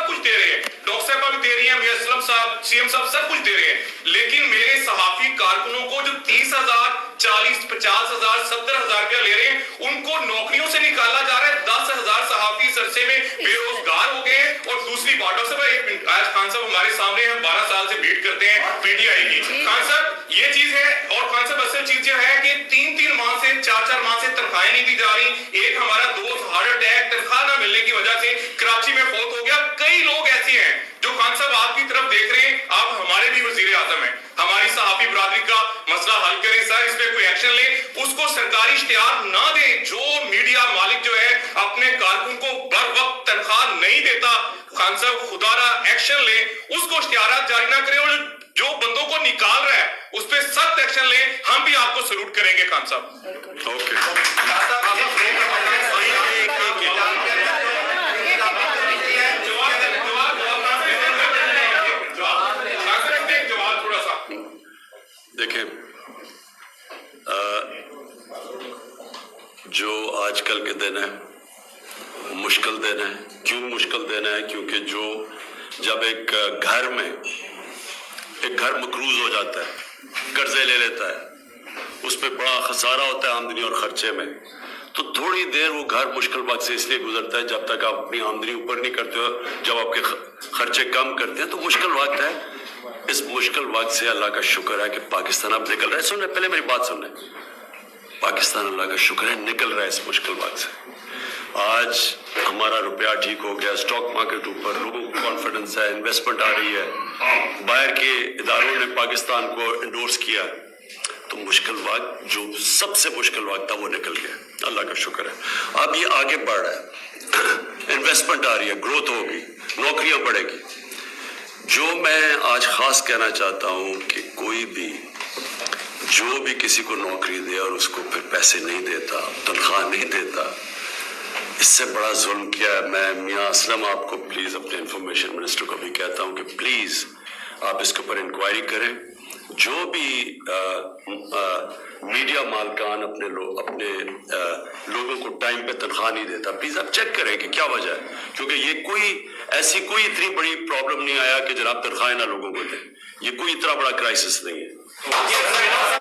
कुछ दे रहे हैं, डॉक्टर साहब भी दे रही हैं, असलम साहब, सीएम साहब सब कुछ दे रहे हैं, लेकिन मेरे सहाफी कारकुनों को जो 30,000, 40, 50,000, 70,000 रुपया ले रहे हैं, उनको नौकरियों से निकाला जा रहा है। 10,000 सहाफी इस अरसे में बेरोजगार हो गए। और दूसरी बात, डॉक्टर साहब एक मिनट, आज खान साहब हमारे सामने हम 12 साल से बीट करते हैं पीटीआई की। खान साहब ये चीज है, और खान साहब असल चीज है कि 3-3 माह से 4-4 माह से तनख्वाहें नहीं दी जा रही। एक हमारा दोस्त हार्ट अटैक तनख्वाह ना मिलने की वजह से कराची में फौत हो गया। कई लोग ऐसे हैं जो खान साहब आपकी तरफ देख रहे हैं, आप हमारे भी वजीर आजम हैं, हमारी सहाफी बरादरी का मसला हल करें सर, इस पे कोई एक्शन लें, उसको सरकारी इश्तिहार ना दें। जो मीडिया मालिक जो है अपने कारकुन को बर वक्त तनख्वाह नहीं देता, खान साहब खुदारा एक्शन ले, उसको इश्तिहारात जारी ना करें, और जो बंदों को निकाल रहा है उस पर सख्त एक्शन ले। हम भी आपको सलूट करेंगे खान साहब। देखें, जो आजकल के दिन है मुश्किल दिन है। क्यों मुश्किल दिन है? क्योंकि जब एक घर मकरूज हो जाता है, कर्जे ले लेता है, उस पर बड़ा खसारा होता है आमदनी और खर्चे में, तो थोड़ी देर वो घर मुश्किल वक्त से इसलिए गुजरता है जब तक आप अपनी आमदनी ऊपर नहीं करते हो, जब आपके खर्चे कम करते हैं तो मुश्किल वक्त है। इस मुश्किल वक्त से अल्लाह का शुक्र है कि पाकिस्तान अब निकल रहा है। सुन रहे, पहले मेरी बात सुन रहे, पाकिस्तान अल्लाह का शुक्र है निकल रहा है इस मुश्किल वक्त से। आज हमारा रुपया ठीक हो गया, स्टॉक मार्केट ऊपर, लोगों को कॉन्फिडेंस है, इन्वेस्टमेंट आ रही है, बाहर के इदारों ने पाकिस्तान को इंडोर्स किया, तो मुश्किल वक्त जो सबसे मुश्किल वक्त था वो निकल गया, अल्लाह का शुक्र है। अब ये आगे बढ़ रहा है, इन्वेस्टमेंट आ रही है, ग्रोथ होगी, नौकरियां बढ़ेगी। जो मैं आज खास कहना चाहता हूं कि कोई भी जो भी किसी को नौकरी दे और उसको फिर पैसे नहीं देता, तनख्वाह नहीं देता, इससे बड़ा जुल्म किया है। मैं मियां असलम आपको प्लीज अपने इंफॉर्मेशन मिनिस्टर को भी कहता हूं कि प्लीज आप इसके ऊपर इंक्वायरी करें। जो भी मीडिया मालकान अपने लोगों को टाइम पे तनख्वाह नहीं देता, प्लीज आप चेक करें कि क्या वजह है, क्योंकि ये कोई इतनी बड़ी प्रॉब्लम नहीं आया कि जनाब तनख्वाहें ना लोगों को दें। ये कोई इतना बड़ा क्राइसिस नहीं है।